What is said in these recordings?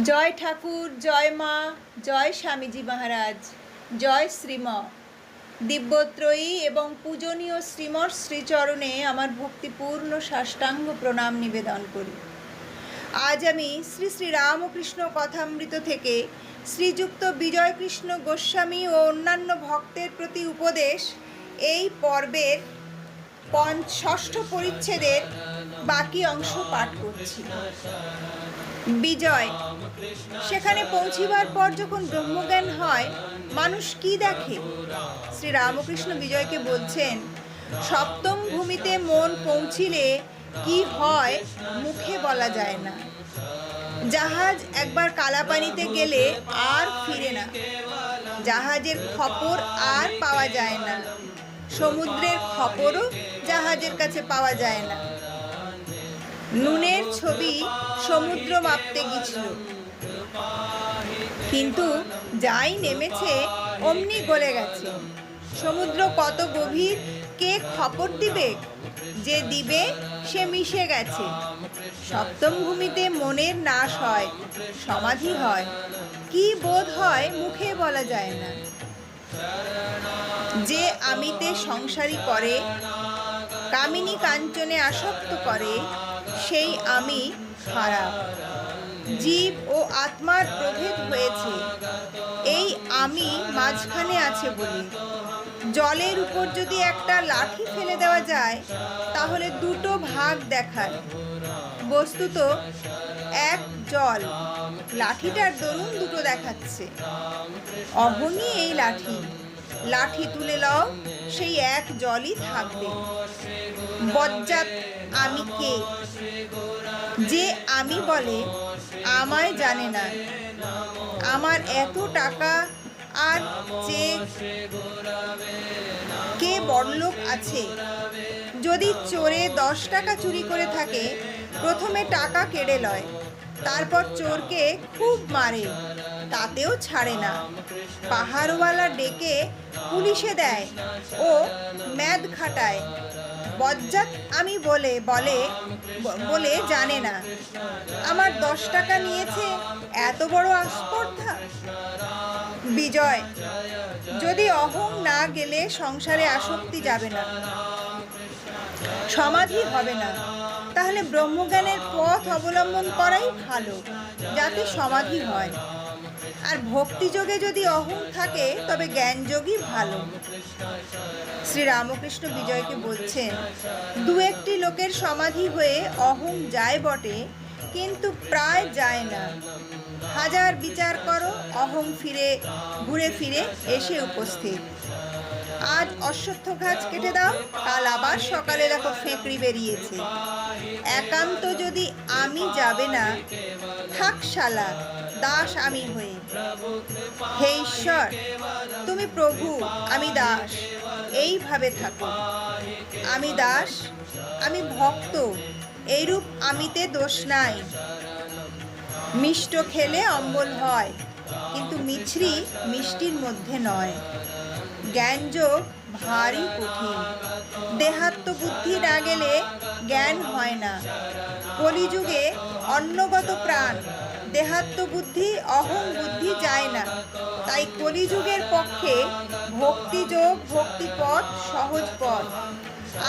জয় ঠাকুর, জয় মা, জয় স্বামীজি মহারাজ, জয় শ্রীম দিব্যত্রয়ী এবং পূজনীয় শ্রীমঠ শ্রীচরণে আমার ভক্তিপূর্ণ সাষ্টাঙ্গ প্রণাম নিবেদন করি। আজ আমি শ্রী শ্রী রামকৃষ্ণ কথামৃত থেকে শ্রীযুক্ত বিজয়কৃষ্ণ গোস্বামী ও অন্যান্য ভক্তের প্রতি উপদেশ এই পর্বের ষষ্ঠ পরিচ্ছেদের বাকি অংশ পাঠ করছি। বিজয়। সেখানে পৌঁছিবার পর যখন ব্রহ্মজ্ঞান হয়, মানুষ কি দেখে? শ্রী রামকৃষ্ণ বিজয়কে বলছেন, সপ্তম ভূমিতে মন পৌঁছিলে কি হয় মুখে বলা যায় না। জাহাজ একবার কালাপানিতে গেলে আর ফিরে না। জাহাজের খবর আর পাওয়া যায় না। সমুদ্রের খবরও জাহাজের কাছে পাওয়া যায় না। নুনের ছবি সমুদ্র মাপতে গেছিল, কিন্তু যাই নেমেছে অমনি গলে গেছে। সমুদ্র কত গভীর কে খবর দিবে? যে দিবে সে মিশে গেছে। সপ্তম ভূমিতে মনের নাশ হয়, সমাধি হয়। কি বোধ হয় মুখে বলা যায় না। যে আমিতে সংসারী করে, কামিনী কাঞ্চনে আসক্ত করে, সেই আমি খারাপ। জীব ও আত্মার প্রভেদ হয়েছে, এই আমি মাঝখানে আছে বলে। জলের উপর যদি একটা লাঠি ফেলে দেওয়া যায়, তাহলে দুটো ভাগ দেখায়। বস্তুত এক জল, লাঠিটার দরুন দুটো দেখাচ্ছে। অহংই এই লাঠি, লাঠি তুলে লও, সেই এক জলই থাকবে। বজ্জাত আমি কে? যে আমি বলে আমায় জানে না। আমার এত টাকা আর চেয়ে কে বড়লোক আছে? যদি চোরে 10 টাকা চুরি করে থাকে, প্রথমে টাকা কেড়ে লয়, তারপর চোরকে খুব মারে, তাতেও ছাড়ে না। পাহাড়ওয়ালা ডেকে পুলিশে দেয় ও ম্যাদ খাটায়। বজ্জাত আমি বলে জানে না। আমার 10 টাকা নিয়েছে, এত বড় আস্পর্ধা। বিজয়। যদি অহং না গেলে সংসারে আসক্তি যাবে না, সমাধি হবে না। তাহলে ব্রহ্মজ্ঞানের পথ অবলম্বন করাই ভালো, যাতে সমাধি হয়। আর ভক্তিযোগে যদি অহং থাকে, তবে জ্ঞানযোগই ভালো। শ্রী রামকৃষ্ণ বিজয়কে বলছেন, দু একটি লোকের সমাধি হয়ে অহং যায় বটে, কিন্তু প্রায় যায় না। হাজার বিচার করো, অহং ঘুরে ফিরে এসে উপস্থিত। আজ অশ্বত্থ গাছ কেটে দাও, কাল আবার সকালে দেখো ফেঁকড়ি বেরিয়েছে। একান্ত যদি আমি যাবে না, থাক শালা দাস আমি হয়ে। হে ঈশ্বর, তুমি প্রভু, আমি দাস, এইভাবে থাকো। আমি দাস, আমি ভক্ত, এইরূপ আমিতে দোষ নাই। মিষ্ট খেলে অম্বল হয়, কিন্তু মিছরি মিষ্টির মধ্যে নয়। জ্ঞানযোগ ভারী কঠিন। দেহাত্ম বুদ্ধি না গেলে জ্ঞান হয় না। কলিযুগে অন্নগত প্রাণ, দেহাত্ম বুদ্ধি অহং বুদ্ধি যায় না। তাই কলিযুগের পক্ষে ভক্তিযোগ, ভক্তিপথ সহজ পথ।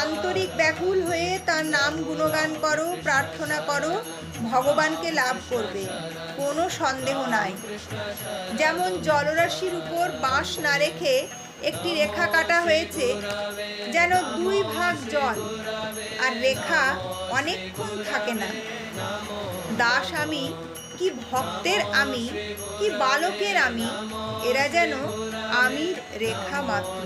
আন্তরিক ব্যাকুল হয়ে তার নাম গুণগান করো, প্রার্থনা করো, ভগবানকে লাভ করবে, কোনো সন্দেহ নাই। যেমন জলরাশির উপর বাঁশ না রেখে একটি রেখা কাটা হয়েছে, যেন 2 ভাগ জল, আর রেখা অনেকক্ষণ থাকে না। দাস আমি, কি ভক্তের আমি, কি বালকের আমি, এরা যেন আমির রেখা মাত্র।